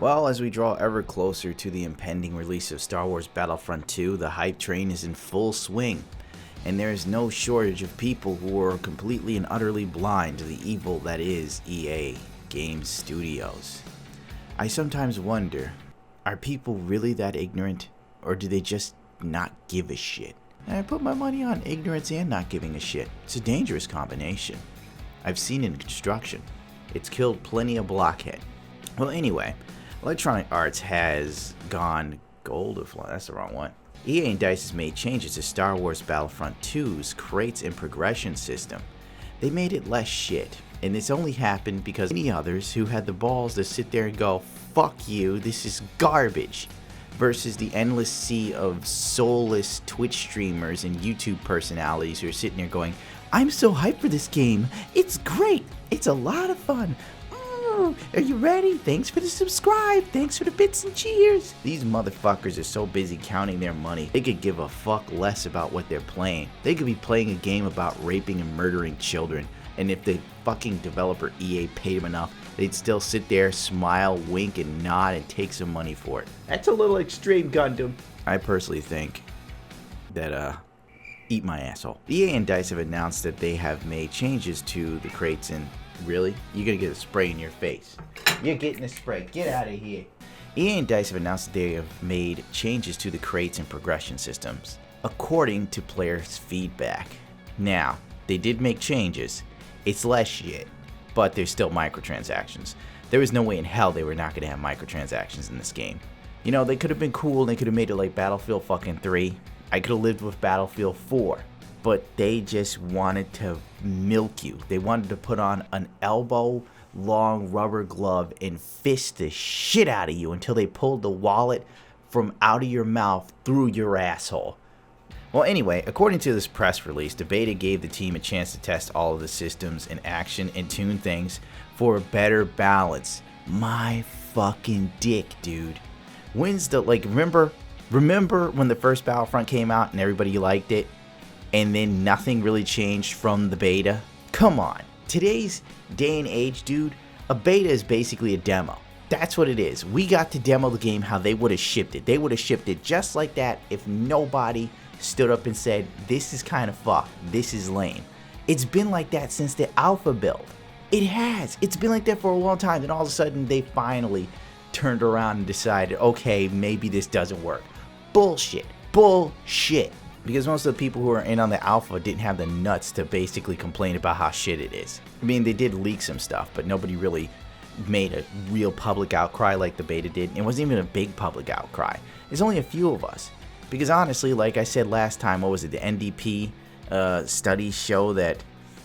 Well, as we draw ever closer to the impending release of Star Wars Battlefront 2, the hype train is in full swing, and there is no shortage of people who are completely and utterly blind to the evil that is EA Games Studios. I sometimes wonder, are people really that ignorant, or do they just not give a shit? And I put my money on ignorance and not giving a shit. It's a dangerous combination. I've seen it in construction. It's killed plenty of blockhead. Well, anyway, Electronic Arts has gone gold, or that's the wrong one. EA and DICE has made changes to Star Wars Battlefront 2's crates and progression system. They made it less shit, and this only happened because many others who had the balls to sit there and go, fuck you, this is garbage, versus the endless sea of soulless Twitch streamers and YouTube personalities who are sitting there going, I'm so hyped for this game, it's great, it's a lot of fun. Are you ready? Thanks for the subscribe. Thanks for the bits and cheers. These motherfuckers are so busy counting their money, they could give a fuck less about what they're playing. They could be playing a game about raping and murdering children, and if the fucking developer EA paid them enough, they'd still sit there, smile, wink, and nod and take some money for it. That's a little extreme, Gundam. I personally think that, eat my asshole. EA and DICE have announced that they have made changes to the crates and really? You're gonna get a spray in your face. You're getting a spray. Get out of here. EA and DICE have announced that they have made changes to the crates and progression systems, according to players' feedback. Now, they did make changes. It's less shit, but there's still microtransactions. There was no way in hell they were not gonna have microtransactions in this game. You know, they could have been cool. They could have made it like Battlefield fucking 3. I could have lived with Battlefield 4. But they just wanted to milk you. They wanted to put on an elbow-long rubber glove and fist the shit out of you until they pulled the wallet from out of your mouth through your asshole. Well, anyway, according to this press release, the beta gave the team a chance to test all of the systems in action and tune things for a better balance. My fucking dick, dude. When's the, remember when the first Battlefront came out and everybody liked it? And then nothing really changed from the beta? Come on. Today's day and age, dude, a beta is basically a demo. That's what it is. We got to demo the game how they would have shipped it. They would have shipped it just like that if nobody stood up and said, this is kind of fucked. This is lame. It's been like that since the alpha build. It has. It's been like that for a long time. Then all of a sudden they finally turned around and decided, okay, maybe this doesn't work. Bullshit. Bullshit. Because most of the people who are in on the alpha didn't have the nuts to basically complain about how shit it is. I mean, they did leak some stuff, but nobody really made a real public outcry like the beta did. It wasn't even a big public outcry. There's only a few of us. Because honestly, like I said last time, what was it, the NDP studies show that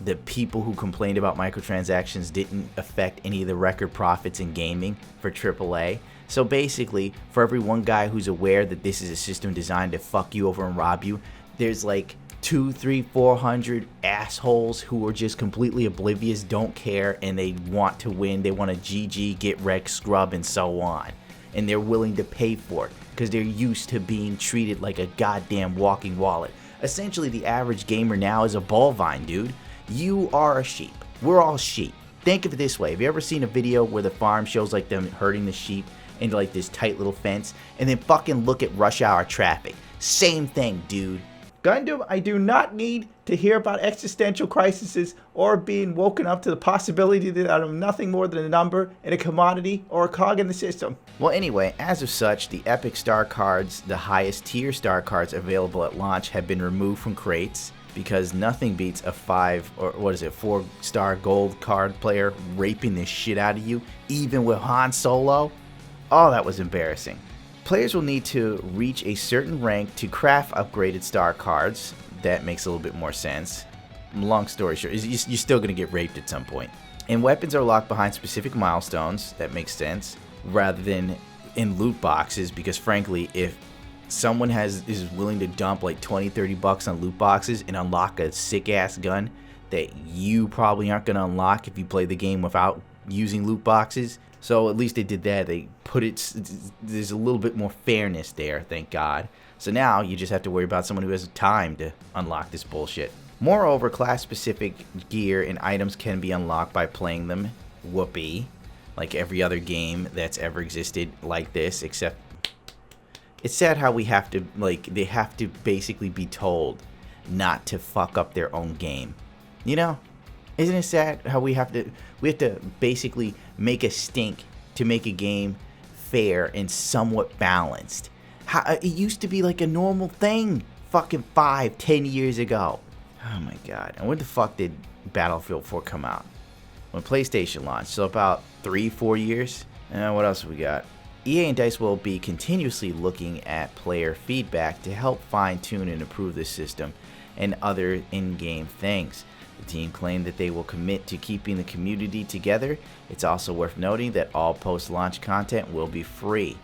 the people who complained about microtransactions didn't affect any of the record profits in gaming for AAA. So basically, for every one guy who's aware that this is a system designed to fuck you over and rob you, there's like 200, 300, 400 assholes who are just completely oblivious, don't care, and they want to win. They want to GG, get wrecked, scrub, and so on. And they're willing to pay for it because they're used to being treated like a goddamn walking wallet. Essentially, the average gamer now is a bovine, dude. You are a sheep. We're all sheep. Think of it this way. Have you ever seen a video where the farm shows like them herding the sheep into like this tight little fence, and then fucking look at rush hour traffic? Same thing, dude. Gundam, I do not need to hear about existential crises or being woken up to the possibility that I'm nothing more than a number and a commodity or a cog in the system. Well, anyway, as of such, the epic star cards, the highest tier star cards available at launch, have been removed from crates because nothing beats a 4-star gold card player raping the shit out of you, even with Han Solo. Oh, that was embarrassing. Players will need to reach a certain rank to craft upgraded star cards. That makes a little bit more sense. Long story short, you're still going to get raped at some point. And weapons are locked behind specific milestones. That makes sense. Rather than in loot boxes, because frankly, if someone is willing to dump like 20, 30 bucks on loot boxes and unlock a sick-ass gun that you probably aren't going to unlock if you play the game without using loot boxes. So at least they did that. They put it, there's a little bit more fairness there, thank God. So now you just have to worry about someone who has time to unlock this bullshit. Moreover, class-specific gear and items can be unlocked by playing them. Whoopee. like every other game that's ever existed like this, except it's sad how we have to, like, they have to basically be told not to fuck up their own game. You know? Isn't it sad how we have to basically make a stink to make a game fair and somewhat balanced? How, it used to be like a normal thing fucking 5-10 years ago. Oh my god. And when the fuck did Battlefield 4 come out? When PlayStation launched, so about 3-4 years. What else we got? EA and DICE will be continuously looking at player feedback to help fine-tune and improve the system and other in-game things. The team claimed that they will commit to keeping the community together. It's also worth noting that all post-launch content will be free.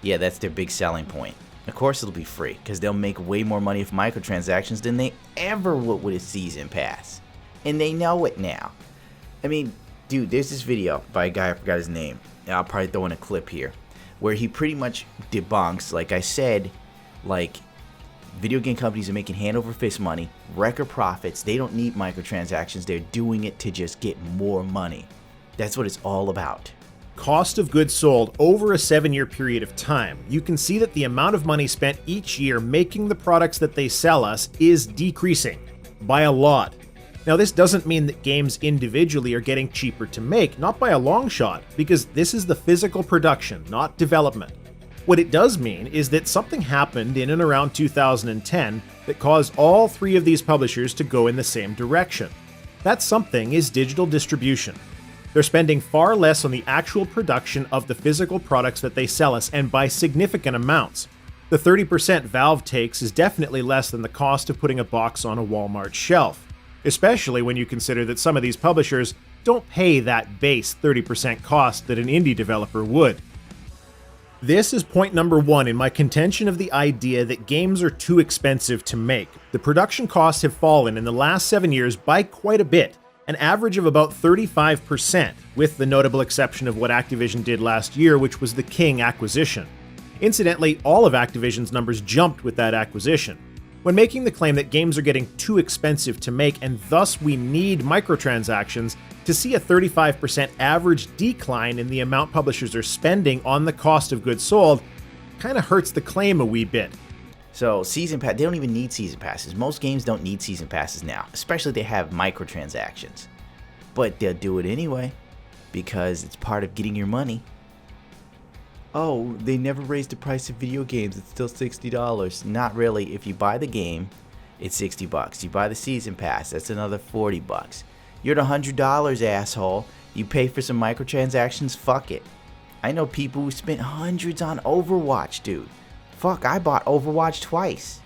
Yeah, that's their big selling point. Of course it'll be free, because they'll make way more money with microtransactions than they ever would with a season pass. And they know it now. I mean, dude, there's this video by a guy, I forgot his name. I'll probably throw in a clip here, where he pretty much debunks, like I said, like, video game companies are making hand over fist money, record profits. They don't need microtransactions. They're doing it to just get more money. That's what it's all about. Cost of goods sold over a 7-year period of time, you can see that the amount of money spent each year making the products that they sell us is decreasing by a lot. Now, this doesn't mean that games individually are getting cheaper to make, not by a long shot, because this is the physical production, not development. What it does mean is that something happened in and around 2010 that caused all three of these publishers to go in the same direction. That something is digital distribution. They're spending far less on the actual production of the physical products that they sell us, and by significant amounts. The 30% Valve takes is definitely less than the cost of putting a box on a Walmart shelf, especially when you consider that some of these publishers don't pay that base 30% cost that an indie developer would. This is point number one in my contention of the idea that games are too expensive to make. The production costs have fallen in the last 7 years by quite a bit, an average of about 35%, with the notable exception of what Activision did last year, which was the King acquisition. Incidentally, all of Activision's numbers jumped with that acquisition. When making the claim that games are getting too expensive to make and thus we need microtransactions, to see a 35% average decline in the amount publishers are spending on the cost of goods sold kind of hurts the claim a wee bit. So season pass, they don't even need season passes. Most games don't need season passes now, especially if they have microtransactions. But they'll do it anyway, because it's part of getting your money. Oh, they never raised the price of video games, it's still $60. Not really. If you buy the game, it's $60. You buy the season pass, that's another $40. You're at $100, asshole. You pay for some microtransactions, fuck it. I know people who spent hundreds on Overwatch, dude. Fuck, I bought Overwatch twice.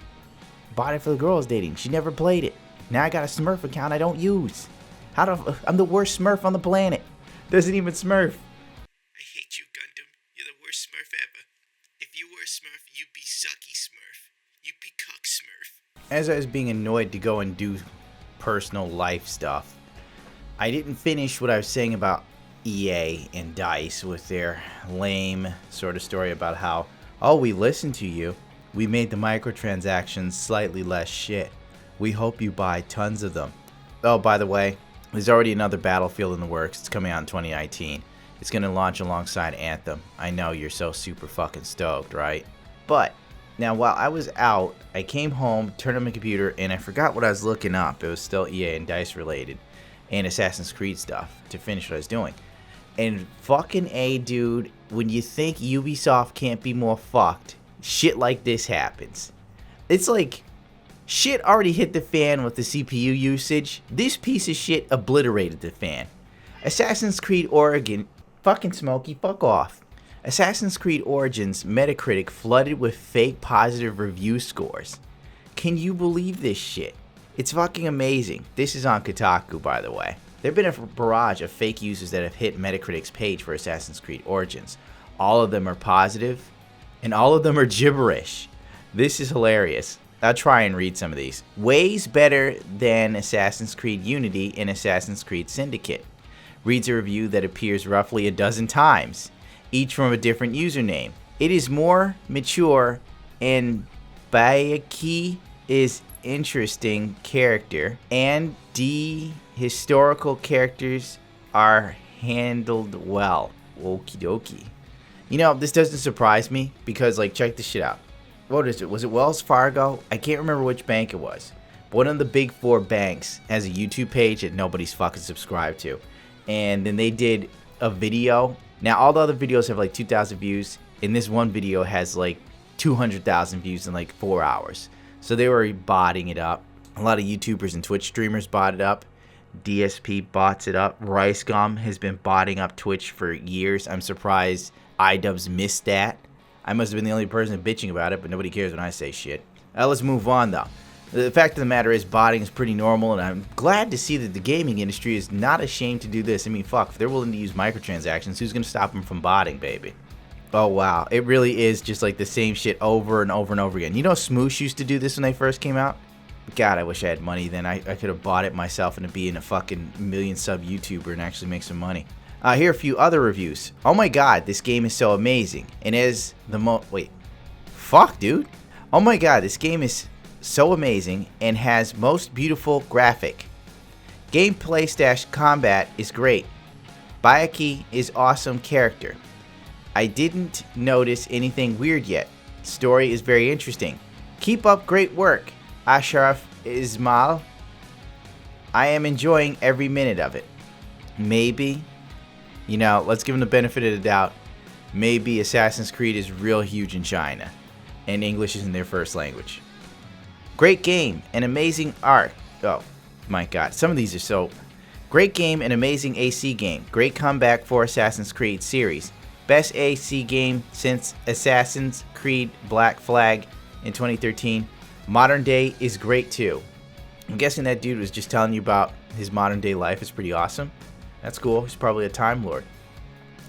Bought it for the girl I was dating. She never played it. Now I got a Smurf account I don't use. I'm the worst Smurf on the planet. Doesn't even Smurf. I hate you, Gundam. You're the worst Smurf ever. If you were a Smurf, you'd be sucky Smurf. You'd be cuck Smurf. As I was being annoyed to go and do personal life stuff, I didn't finish what I was saying about EA and DICE with their lame sort of story about how, oh, we listened to you. We made the microtransactions slightly less shit. We hope you buy tons of them. Oh, by the way, there's already another Battlefield in the works. It's coming out in 2019. It's going to launch alongside Anthem. I know you're so super fucking stoked, right? But now while I was out, I came home, turned on my computer, and I forgot what I was looking up. It was still EA and DICE related and Assassin's Creed stuff to finish what I was doing. And fucking A, dude, when you think Ubisoft can't be more fucked, shit like this happens. It's like, shit already hit the fan with the CPU usage. This piece of shit obliterated the fan. Assassin's Creed Origin, fucking Smokey, fuck off. Assassin's Creed Origins Metacritic flooded with fake positive review scores. Can you believe this shit? It's fucking amazing. This is on Kotaku, by the way. There have been a barrage of fake users that have hit Metacritic's page for Assassin's Creed Origins. All of them are positive, and all of them are gibberish. This is hilarious. I'll try and read some of these. Ways better than Assassin's Creed Unity and Assassin's Creed Syndicate. Reads a review that appears roughly a dozen times, each from a different username. It is more mature, and Bayaki is interesting character, and the historical characters are handled well. Okie dokie. You know, this doesn't surprise me because, like, check this shit out. What is it? Was it Wells Fargo? I can't remember which bank it was. But one of the big 4 banks has a YouTube page that nobody's fucking subscribed to. And then they did a video. Now, all the other videos have like 2,000 views. And this one video has like 200,000 views in like 4 hours. So they were botting it up. A lot of YouTubers and Twitch streamers bought it up. DSP bots it up. RiceGum has been botting up Twitch for years. I'm surprised iDubbbz missed that. I must have been the only person bitching about it, but nobody cares when I say shit. Let's move on, though. The fact of the matter is, botting is pretty normal, and I'm glad to see that the gaming industry is not ashamed to do this. I mean, fuck, if they're willing to use microtransactions, who's going to stop them from botting, baby? Oh, wow. It really is just like the same shit over and over and over again. You know Smoosh used to do this when they first came out? God, I wish I had money then. I could have bought it myself and be in a fucking million sub YouTuber and actually make some money. Here are a few other reviews. Oh my god, this game is so amazing. And is the wait. Fuck, dude. Oh my god, this game is so amazing and has most beautiful graphic. Gameplay / combat is great. Bayaki is awesome character. I didn't notice anything weird yet. Story is very interesting. Keep up great work, Ashraf Ismail. I am enjoying every minute of it. Maybe, you know, let's give them the benefit of the doubt. Maybe Assassin's Creed is real huge in China and English isn't their first language. Great game and amazing art. Oh my god, some of these are so... Great game and amazing AC game. Great comeback for Assassin's Creed series. Best AC game since Assassin's Creed Black Flag in 2013. Modern day is great too. I'm guessing that dude was just telling you about his modern day life. It's pretty awesome. That's cool. He's probably a Time Lord.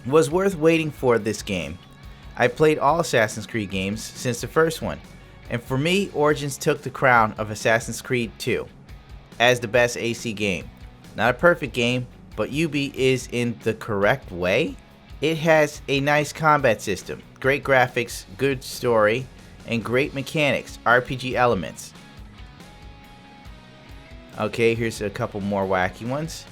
Was worth waiting for this game. I played all Assassin's Creed games since the first one. And for me, Origins took the crown of Assassin's Creed 2 as the best AC game. Not a perfect game, but Ubi is in the correct way. It has a nice combat system, great graphics, good story, and great mechanics, RPG elements. Okay, here's a couple more wacky ones.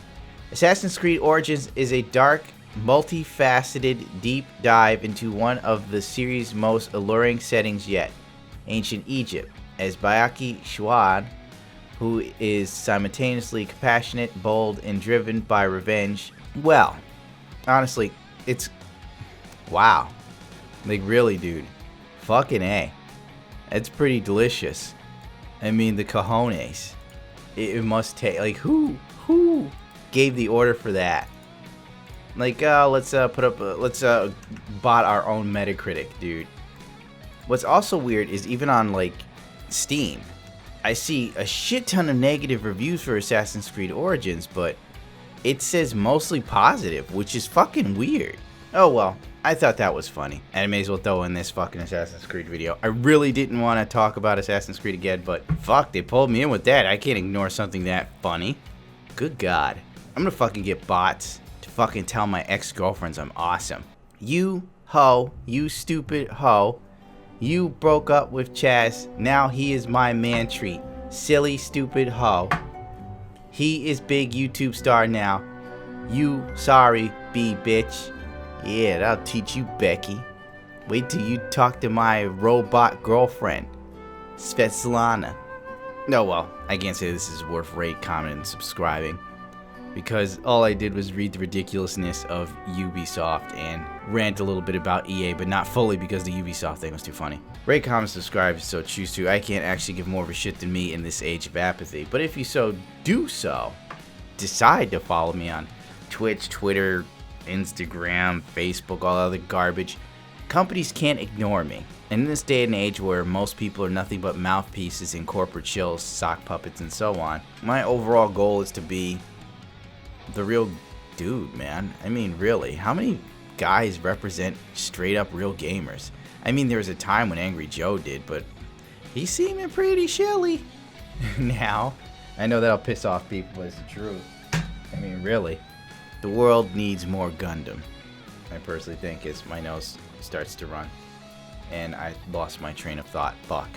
Assassin's Creed Origins is a dark, multifaceted deep dive into one of the series' most alluring settings yet. Ancient Egypt, as Bayaki Shuad, who is simultaneously compassionate, bold, and driven by revenge. Well, honestly, it's... wow. Like, really, dude. Fucking A. It's pretty delicious. I mean, the cojones. It must take... like, who gave the order for that? Like, let's put up... let's bot our own Metacritic, dude. What's also weird is even on, like, Steam, I see a shit ton of negative reviews for Assassin's Creed Origins, but it says mostly positive, which is fucking weird. Oh well, I thought that was funny. And I may as well throw in this fucking Assassin's Creed video. I really didn't want to talk about Assassin's Creed again, but fuck, they pulled me in with that. I can't ignore something that funny. Good God. I'm gonna fucking get bots to fucking tell my ex-girlfriends I'm awesome. You hoe, you stupid hoe. You broke up with Chaz, now he is my man treat. Silly, stupid hoe. He is big YouTube star now. You sorry, B bitch. Yeah, that'll teach you, Becky. Wait till you talk to my robot girlfriend, Svetlana. No, well, I can't say this is worth rate, comment, and subscribing. Because all I did was read the ridiculousness of Ubisoft and rant a little bit about EA, but not fully because the Ubisoft thing was too funny. Rate, comment, subscribe, so choose to. I can't actually give more of a shit than me in this age of apathy. But if you so do so, decide to follow me on Twitch, Twitter, Instagram, Facebook, all other garbage. Companies can't ignore me. And in this day and age where most people are nothing but mouthpieces and corporate shills, sock puppets, and so on, my overall goal is to be the real dude, man. I mean, really, how many guys represent straight up real gamers? I mean, there was a time when Angry Joe did, but he's seeming pretty shilly now. I know that'll piss off people, but it's the truth. I mean, really. The world needs more Gundam, I personally think, as my nose starts to run. And I lost my train of thought. Fuck.